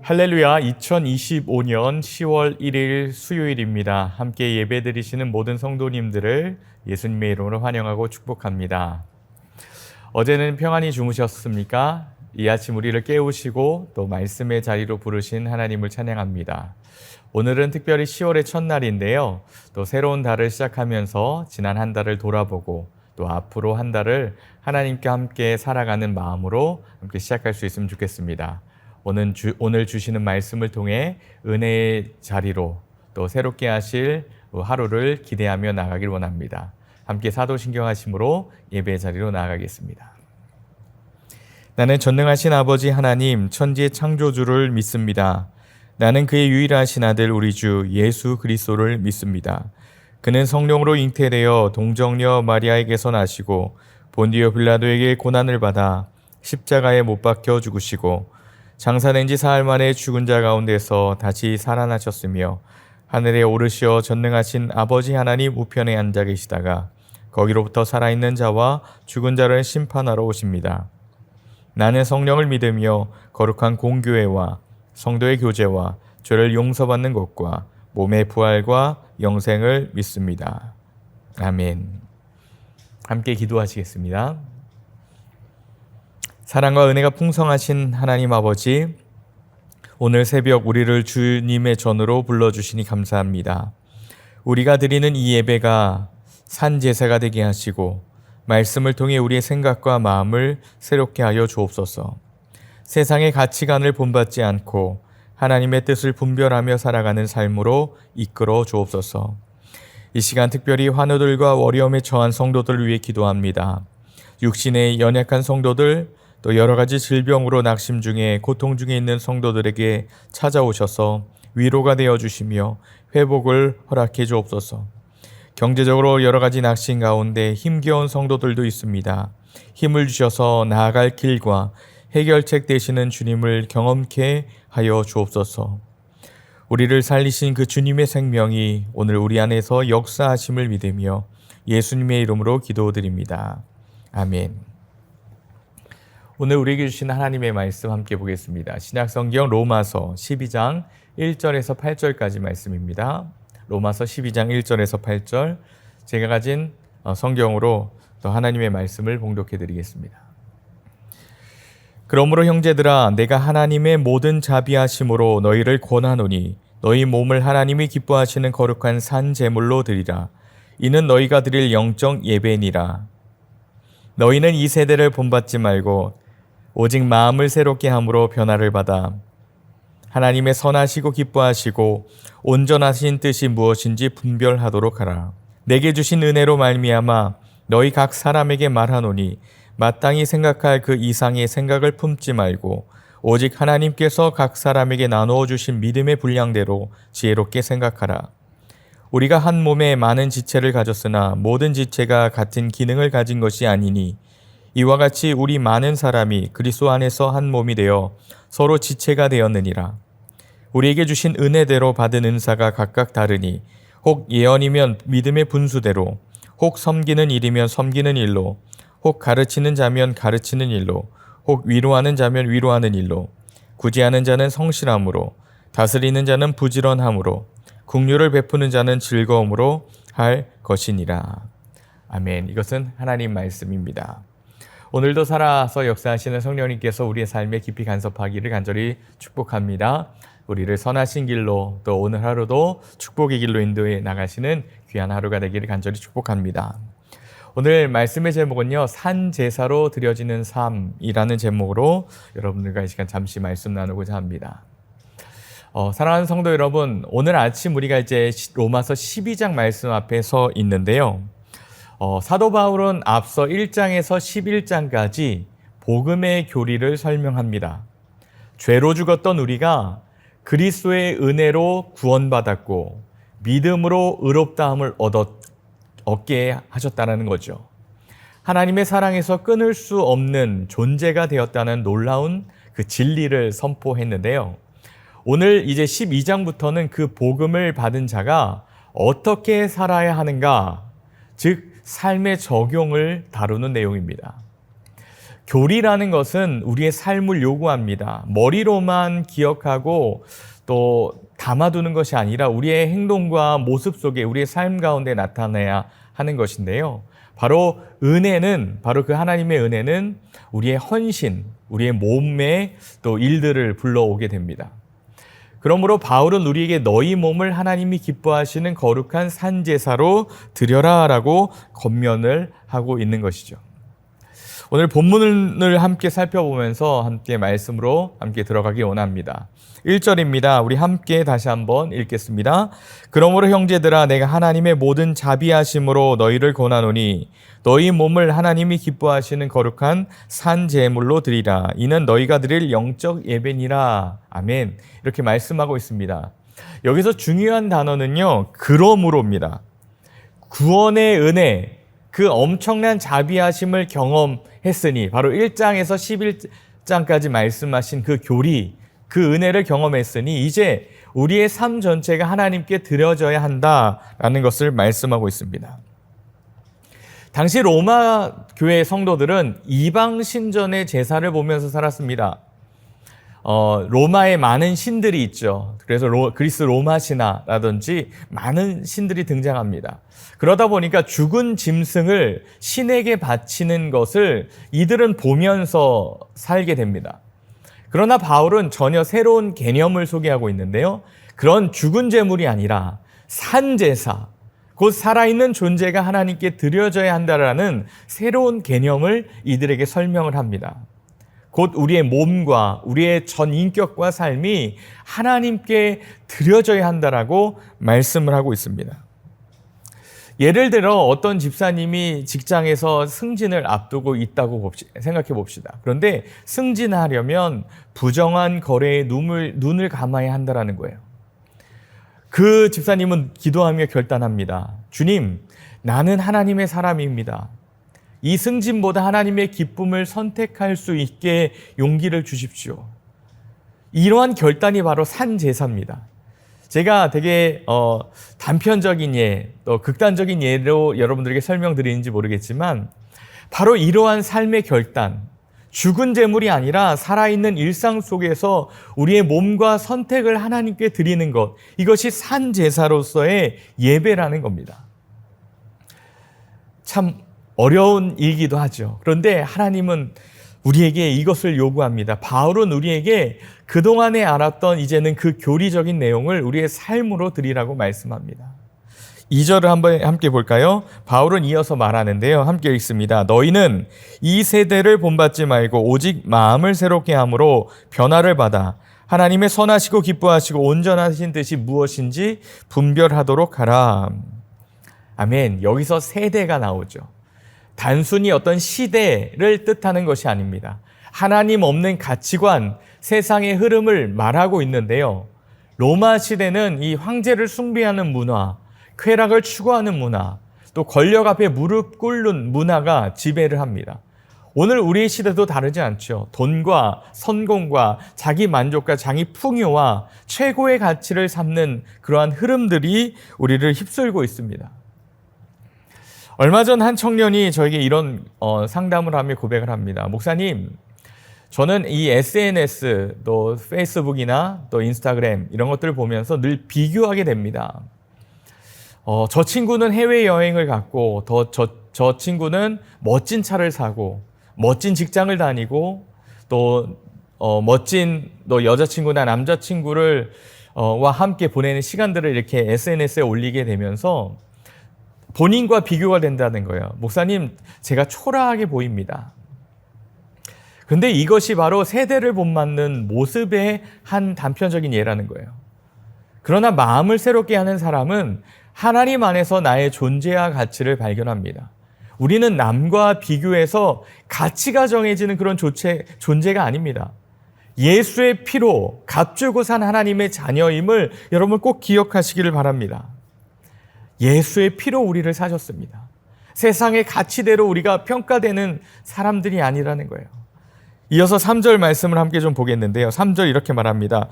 할렐루야, 2025년 10월 1일 수요일입니다. 함께 예배드리시는 모든 성도님들을 예수님의 이름으로 환영하고 축복합니다. 어제는 평안히 주무셨습니까? 이 아침 우리를 깨우시고 또 말씀의 자리로 부르신 하나님을 찬양합니다. 오늘은 특별히 10월의 첫날인데요. 또 새로운 달을 시작하면서 지난 한 달을 돌아보고 또 앞으로 한 달을 하나님께 함께 살아가는 마음으로 함께 시작할 수 있으면 좋겠습니다. 오늘 주시는 말씀을 통해 은혜의 자리로 또 새롭게 하실 하루를 기대하며 나가길 원합니다. 함께 사도신경하심으로 예배의 자리로 나아가겠습니다. 나는 전능하신 아버지 하나님 천지의 창조주를 믿습니다. 나는 그의 유일하신 아들 우리 주 예수 그리스도를 믿습니다. 그는 성령으로 잉태되어 동정녀 마리아에게서 나시고 본디오 빌라도에게 고난을 받아 십자가에 못 박혀 죽으시고 장사된 지 사흘 만에 죽은 자 가운데서 다시 살아나셨으며 하늘에 오르시어 전능하신 아버지 하나님 우편에 앉아 계시다가 거기로부터 살아있는 자와 죽은 자를 심판하러 오십니다. 나는 성령을 믿으며 거룩한 공교회와 성도의 교제와 죄를 용서받는 것과 몸의 부활과 영생을 믿습니다. 아멘. 함께 기도하시겠습니다. 사랑과 은혜가 풍성하신 하나님 아버지, 오늘 새벽 우리를 주님의 전으로 불러주시니 감사합니다. 우리가 드리는 이 예배가 산제사가 되게 하시고 말씀을 통해 우리의 생각과 마음을 새롭게 하여 주옵소서. 세상의 가치관을 본받지 않고 하나님의 뜻을 분별하며 살아가는 삶으로 이끌어 주옵소서. 이 시간 특별히 환우들과 어려움에 처한 성도들을 위해 기도합니다. 육신의 연약한 성도들, 또 여러 가지 질병으로 낙심 중에 고통 중에 있는 성도들에게 찾아오셔서 위로가 되어 주시며 회복을 허락해 주옵소서. 경제적으로 여러 가지 낙심 가운데 힘겨운 성도들도 있습니다. 힘을 주셔서 나아갈 길과 해결책 되시는 주님을 경험케 하여 주옵소서. 우리를 살리신 그 주님의 생명이 오늘 우리 안에서 역사하심을 믿으며 예수님의 이름으로 기도드립니다. 아멘. 오늘 우리에게 주신 하나님의 말씀 함께 보겠습니다. 신약성경 로마서 12장 1절에서 8절까지 말씀입니다. 로마서 12장 1절에서 8절 제가 가진 성경으로 또 하나님의 말씀을 봉독해 드리겠습니다. 그러므로 형제들아 내가 하나님의 모든 자비하심으로 너희를 권하노니 너희 몸을 하나님이 기뻐하시는 거룩한 산 제물로 드리라. 이는 너희가 드릴 영적 예배니라. 너희는 이 세대를 본받지 말고 오직 마음을 새롭게 함으로 변화를 받아 하나님의 선하시고 기뻐하시고 온전하신 뜻이 무엇인지 분별하도록 하라. 내게 주신 은혜로 말미암아 너희 각 사람에게 말하노니 마땅히 생각할 그 이상의 생각을 품지 말고 오직 하나님께서 각 사람에게 나누어 주신 믿음의 분량대로 지혜롭게 생각하라. 우리가 한 몸에 많은 지체를 가졌으나 모든 지체가 같은 기능을 가진 것이 아니니 이와 같이 우리 많은 사람이 그리스도 안에서 한 몸이 되어 서로 지체가 되었느니라. 우리에게 주신 은혜대로 받은 은사가 각각 다르니 혹 예언이면 믿음의 분수대로, 혹 섬기는 일이면 섬기는 일로, 혹 가르치는 자면 가르치는 일로, 혹 위로하는 자면 위로하는 일로, 구제하는 자는 성실함으로, 다스리는 자는 부지런함으로, 긍휼을 베푸는 자는 즐거움으로 할 것이니라. 아멘. 이것은 하나님 말씀입니다. 오늘도 살아서 역사하시는 성령님께서 우리의 삶에 깊이 간섭하기를 간절히 축복합니다. 우리를 선하신 길로 또 오늘 하루도 축복의 길로 인도해 나가시는 귀한 하루가 되기를 간절히 축복합니다. 오늘 말씀의 제목은요, 산제사로 드려지는 삶이라는 제목으로 여러분들과 이 시간 잠시 말씀 나누고자 합니다. 사랑하는 성도 여러분, 오늘 아침 우리가 이제 로마서 12장 말씀 앞에 서 있는데요. 사도 바울은 앞서 1장에서 11장까지 복음의 교리를 설명합니다. 죄로 죽었던 우리가 그리스도의 은혜로 구원받았고 믿음으로 의롭다함을 얻게 하셨다는 거죠. 하나님의 사랑에서 끊을 수 없는 존재가 되었다는 놀라운 그 진리를 선포했는데요. 오늘 이제 12장부터는 그 복음을 받은 자가 어떻게 살아야 하는가, 즉 삶의 적용을 다루는 내용입니다. 교리라는 것은 우리의 삶을 요구합니다. 머리로만 기억하고 또 담아두는 것이 아니라 우리의 행동과 모습 속에 우리의 삶 가운데 나타나야 하는 것인데요. 바로 은혜는, 바로 그 하나님의 은혜는 우리의 헌신, 우리의 몸에 또 일들을 불러오게 됩니다. 그러므로 바울은 우리에게 너희 몸을 하나님이 기뻐하시는 거룩한 산제사로 드려라라고 권면을 하고 있는 것이죠. 오늘 본문을 함께 살펴보면서 함께 말씀으로 함께 들어가기 원합니다. 1절입니다. 우리 함께 다시 한번 읽겠습니다. 그러므로 형제들아 내가 하나님의 모든 자비하심으로 너희를 권하노니 너희 몸을 하나님이 기뻐하시는 거룩한 산 제물로 드리라. 이는 너희가 드릴 영적 예배니라. 아멘. 이렇게 말씀하고 있습니다. 여기서 중요한 단어는요. 그러므로입니다. 구원의 은혜, 그 엄청난 자비하심을 경험했으니 바로 1장에서 11장까지 말씀하신 그 교리, 그 은혜를 경험했으니 이제 우리의 삶 전체가 하나님께 드려져야 한다라는 것을 말씀하고 있습니다. 당시 로마 교회 성도들은 이방 신전의 제사를 보면서 살았습니다. 로마에 많은 신들이 있죠. 그래서 그리스 로마 신화라든지 많은 신들이 등장합니다. 그러다 보니까 죽은 짐승을 신에게 바치는 것을 이들은 보면서 살게 됩니다. 그러나 바울은 전혀 새로운 개념을 소개하고 있는데요. 그런 죽은 제물이 아니라 산제사, 곧 살아있는 존재가 하나님께 드려져야 한다라는 새로운 개념을 이들에게 설명을 합니다. 곧 우리의 몸과 우리의 전 인격과 삶이 하나님께 드려져야 한다라고 말씀을 하고 있습니다. 예를 들어 어떤 집사님이 직장에서 승진을 앞두고 있다고 생각해 봅시다. 그런데 승진하려면 부정한 거래에 눈을 감아야 한다는 거예요. 그 집사님은 기도하며 결단합니다. 주님, 나는 하나님의 사람입니다. 이 승진보다 하나님의 기쁨을 선택할 수 있게 용기를 주십시오. 이러한 결단이 바로 산제사입니다. 제가 되게 단편적인 예, 또 극단적인 예로 여러분들에게 설명드리는지 모르겠지만 바로 이러한 삶의 결단, 죽은 제물이 아니라 살아있는 일상 속에서 우리의 몸과 선택을 하나님께 드리는 것, 이것이 산제사로서의 예배라는 겁니다. 참 어려운 일이기도 하죠. 그런데 하나님은 우리에게 이것을 요구합니다. 바울은 우리에게 그동안에 알았던 이제는 그 교리적인 내용을 우리의 삶으로 드리라고 말씀합니다. 2절을 한번 함께 볼까요? 바울은 이어서 말하는데요. 함께 읽습니다. 너희는 이 세대를 본받지 말고 오직 마음을 새롭게 함으로 변화를 받아 하나님의 선하시고 기뻐하시고 온전하신 뜻이 무엇인지 분별하도록 하라. 아멘. 여기서 세대가 나오죠. 단순히 어떤 시대를 뜻하는 것이 아닙니다. 하나님 없는 가치관, 세상의 흐름을 말하고 있는데요. 로마 시대는 이 황제를 숭배하는 문화, 쾌락을 추구하는 문화, 또 권력 앞에 무릎 꿇는 문화가 지배를 합니다. 오늘 우리의 시대도 다르지 않죠. 돈과 성공과 자기 만족과 자기 풍요와 최고의 가치를 삼는 그러한 흐름들이 우리를 휩쓸고 있습니다. 얼마 전 한 청년이 저에게 이런 상담을 하며 고백을 합니다. 목사님, 저는 이 SNS, 또 페이스북이나 또 인스타그램 이런 것들을 보면서 늘 비교하게 됩니다. 저 친구는 해외여행을 갔고 저 친구는 멋진 차를 사고 멋진 직장을 다니고 또 멋진 또 여자친구나 남자친구를 와 함께 보내는 시간들을 이렇게 SNS에 올리게 되면서 본인과 비교가 된다는 거예요. 목사님, 제가 초라하게 보입니다. 그런데 이것이 바로 세대를 본받는 모습의 한 단편적인 예라는 거예요. 그러나 마음을 새롭게 하는 사람은 하나님 안에서 나의 존재와 가치를 발견합니다. 우리는 남과 비교해서 가치가 정해지는 그런 존재가 아닙니다. 예수의 피로 값주고 산 하나님의 자녀임을 여러분 꼭 기억하시기를 바랍니다. 예수의 피로 우리를 사셨습니다. 세상의 가치대로 우리가 평가되는 사람들이 아니라는 거예요. 이어서 3절 말씀을 함께 좀 보겠는데요. 3절 이렇게 말합니다.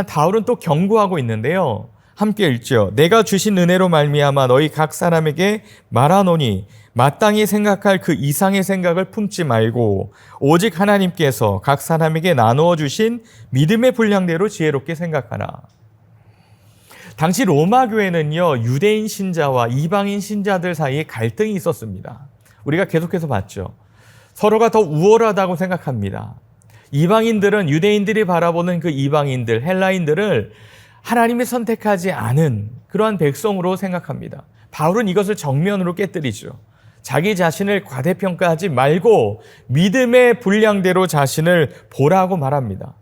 바울은 또 경고하고 있는데요. 함께 읽죠. 내가 주신 은혜로 말미암아 너희 각 사람에게 말하노니 마땅히 생각할 그 이상의 생각을 품지 말고 오직 하나님께서 각 사람에게 나누어 주신 믿음의 분량대로 지혜롭게 생각하라. 당시 로마 교회는요, 유대인 신자와 이방인 신자들 사이에 갈등이 있었습니다. 우리가 계속해서 봤죠. 서로가 더 우월하다고 생각합니다. 이방인들은 유대인들이 바라보는 그 이방인들, 헬라인들을 하나님이 선택하지 않은 그러한 백성으로 생각합니다. 바울은 이것을 정면으로 깨뜨리죠. 자기 자신을 과대평가하지 말고 믿음의 분량대로 자신을 보라고 말합니다.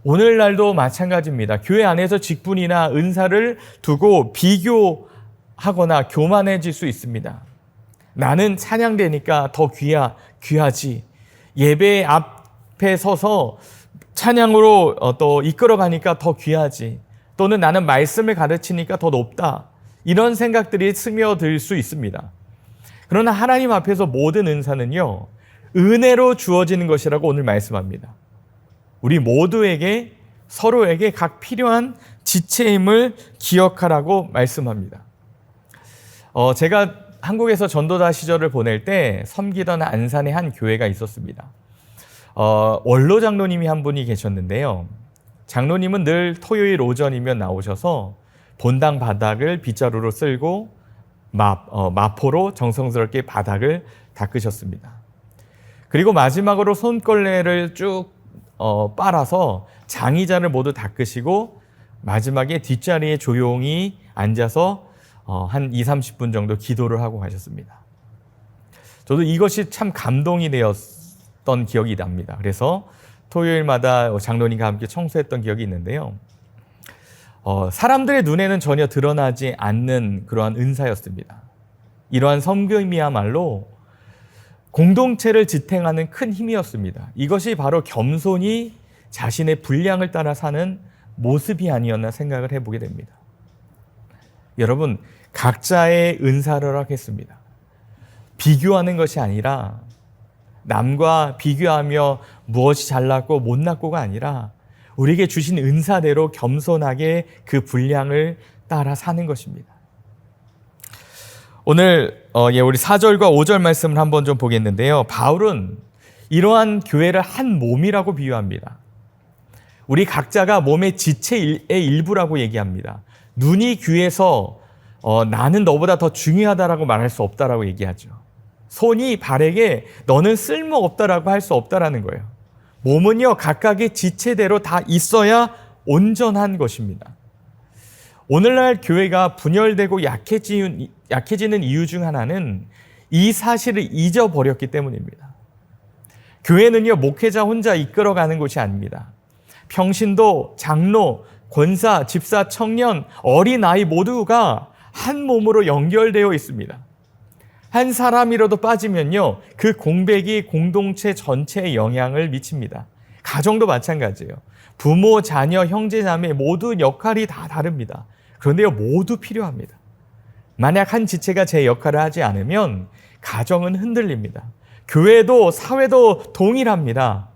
오늘날도 마찬가지입니다. 교회 안에서 직분이나 은사를 두고 비교하거나 교만해질 수 있습니다. 나는 찬양되니까 더 귀하지. 예배 앞에 서서 찬양으로 또 이끌어가니까 더 귀하지. 또는 나는 말씀을 가르치니까 더 높다. 이런 생각들이 스며들 수 있습니다. 그러나 하나님 앞에서 모든 은사는요, 은혜로 주어지는 것이라고 오늘 말씀합니다. 우리 모두에게 서로에게 각 필요한 지체임을 기억하라고 말씀합니다. 제가 한국에서 전도자 시절을 보낼 때 섬기던 안산의 한 교회가 있었습니다. 원로 장로님이 한 분이 계셨는데요. 장로님은 늘 토요일 오전이면 나오셔서 본당 바닥을 빗자루로 쓸고 마포로 정성스럽게 바닥을 닦으셨습니다. 그리고 마지막으로 손걸레를 쭉 빨아서 장의자를 모두 닦으시고 마지막에 뒷자리에 조용히 앉아서 한 20-30분 정도 기도를 하고 가셨습니다. 저도 이것이 참 감동이 되었던 기억이 납니다. 그래서 토요일마다 장로님과 함께 청소했던 기억이 있는데요. 사람들의 눈에는 전혀 드러나지 않는 그러한 은사였습니다. 이러한 섬김이야말로 공동체를 지탱하는 큰 힘이었습니다. 이것이 바로 겸손히 자신의 분량을 따라 사는 모습이 아니었나 생각을 해보게 됩니다. 여러분, 각자의 은사를 하겠습니다. 비교하는 것이 아니라 남과 비교하며 무엇이 잘났고 못났고가 아니라 우리에게 주신 은사대로 겸손하게 그 분량을 따라 사는 것입니다. 오늘 우리 4절과 5절 말씀을 한번 좀 보겠는데요. 바울은 이러한 교회를 한 몸이라고 비유합니다. 우리 각자가 몸의 지체의 일부라고 얘기합니다. 눈이 귀해서 나는 너보다 더 중요하다라고 말할 수 없다라고 얘기하죠. 손이 발에게 너는 쓸모없다라고 할 수 없다라는 거예요. 몸은요, 각각의 지체대로 다 있어야 온전한 것입니다. 오늘날 교회가 분열되고 약해지는 이유 중 하나는 이 사실을 잊어버렸기 때문입니다. 교회는요, 목회자 혼자 이끌어가는 곳이 아닙니다. 평신도, 장로, 권사, 집사, 청년, 어린아이 모두가 한 몸으로 연결되어 있습니다. 한 사람이라도 빠지면요, 그 공백이 공동체 전체에 영향을 미칩니다. 가정도 마찬가지예요. 부모, 자녀, 형제, 자매 모두 역할이 다 다릅니다. 그런데요, 모두 필요합니다. 만약 한 지체가 제 역할을 하지 않으면 가정은 흔들립니다. 교회도 사회도 동일합니다.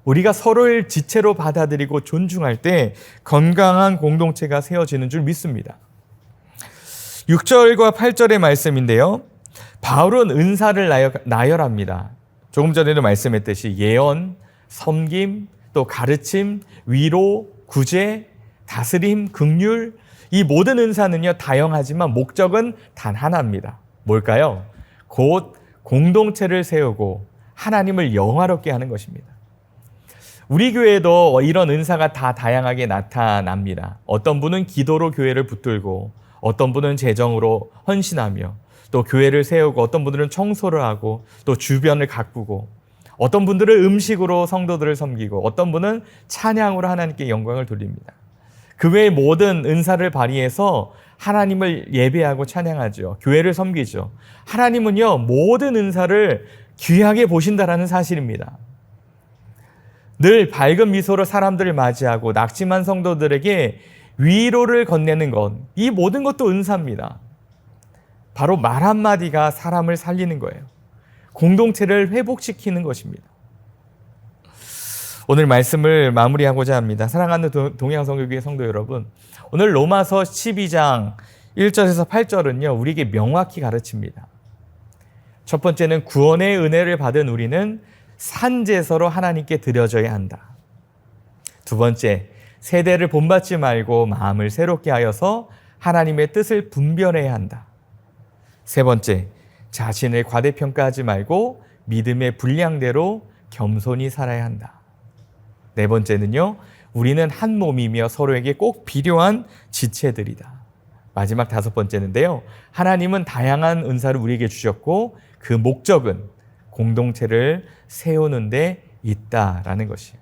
우리가 서로를 지체로 받아들이고 존중할 때 건강한 공동체가 세워지는 줄 믿습니다. 6절과 8절의 말씀인데요. 바울은 은사를 나열합니다. 조금 전에도 말씀했듯이 예언, 섬김, 또 가르침, 위로, 구제, 다스림, 긍휼, 이 모든 은사는요, 다양하지만 목적은 단 하나입니다. 뭘까요? 곧 공동체를 세우고 하나님을 영화롭게 하는 것입니다. 우리 교회도 이런 은사가 다 다양하게 나타납니다. 어떤 분은 기도로 교회를 붙들고, 어떤 분은 재정으로 헌신하며, 또 교회를 세우고, 어떤 분들은 청소를 하고, 또 주변을 가꾸고, 어떤 분들은 음식으로 성도들을 섬기고, 어떤 분은 찬양으로 하나님께 영광을 돌립니다. 그 외의 모든 은사를 발휘해서 하나님을 예배하고 찬양하죠. 교회를 섬기죠. 하나님은요, 모든 은사를 귀하게 보신다라는 사실입니다. 늘 밝은 미소로 사람들을 맞이하고 낙심한 성도들에게 위로를 건네는 것, 이 모든 것도 은사입니다. 바로 말 한마디가 사람을 살리는 거예요. 공동체를 회복시키는 것입니다. 오늘 말씀을 마무리하고자 합니다. 사랑하는 동양성교교회 성도 여러분, 오늘 로마서 12장 1절에서 8절은요, 우리에게 명확히 가르칩니다. 첫 번째는 구원의 은혜를 받은 우리는 산제사로 하나님께 드려져야 한다. 두 번째, 세대를 본받지 말고 마음을 새롭게 하여서 하나님의 뜻을 분별해야 한다. 세 번째, 자신을 과대평가하지 말고 믿음의 분량대로 겸손히 살아야 한다. 네 번째는요, 우리는 한 몸이며 서로에게 꼭 필요한 지체들이다. 마지막 다섯 번째인데요, 하나님은 다양한 은사를 우리에게 주셨고 그 목적은 공동체를 세우는 데 있다라는 것이에요.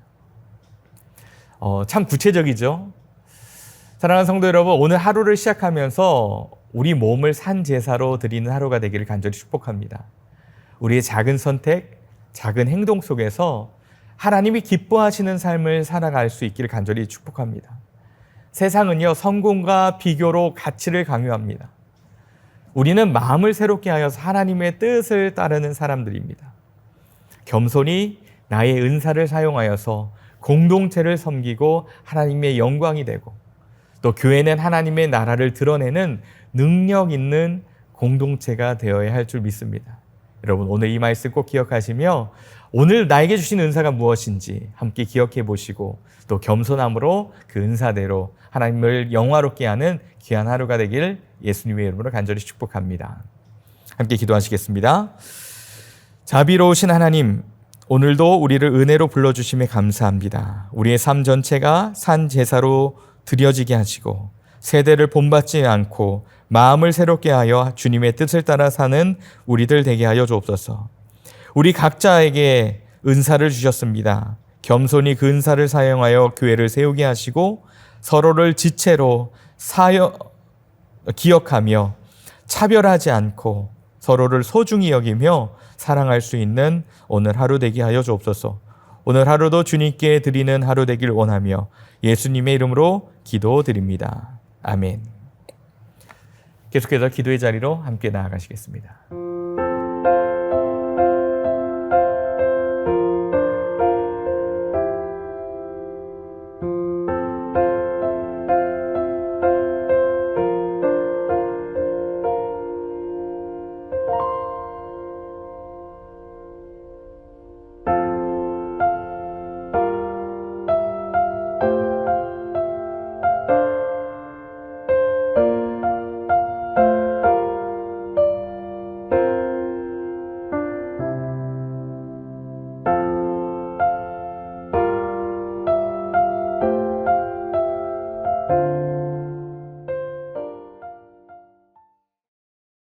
참 구체적이죠. 사랑하는 성도 여러분, 오늘 하루를 시작하면서 우리 몸을 산 제사로 드리는 하루가 되기를 간절히 축복합니다. 우리의 작은 선택, 작은 행동 속에서 하나님이 기뻐하시는 삶을 살아갈 수 있기를 간절히 축복합니다. 세상은요, 성공과 비교로 가치를 강요합니다. 우리는 마음을 새롭게 하여서 하나님의 뜻을 따르는 사람들입니다. 겸손히 나의 은사를 사용하여서 공동체를 섬기고 하나님의 영광이 되고, 또 교회는 하나님의 나라를 드러내는 능력 있는 공동체가 되어야 할 줄 믿습니다. 여러분, 오늘 이 말씀 꼭 기억하시며 오늘 나에게 주신 은사가 무엇인지 함께 기억해 보시고, 또 겸손함으로 그 은사대로 하나님을 영화롭게 하는 귀한 하루가 되길 예수님의 이름으로 간절히 축복합니다. 함께 기도하시겠습니다. 자비로우신 하나님, 오늘도 우리를 은혜로 불러주심에 감사합니다. 우리의 삶 전체가 산 제사로 드려지게 하시고 세대를 본받지 않고 마음을 새롭게 하여 주님의 뜻을 따라 사는 우리들 되게 하여 주옵소서. 우리 각자에게 은사를 주셨습니다. 겸손히 그 은사를 사용하여 교회를 세우게 하시고 서로를 지체로 기억하며 차별하지 않고 서로를 소중히 여기며 사랑할 수 있는 오늘 하루 되게 하여 주옵소서. 오늘 하루도 주님께 드리는 하루 되길 원하며 예수님의 이름으로 기도드립니다. 아멘. 계속해서 기도의 자리로 함께 나아가시겠습니다.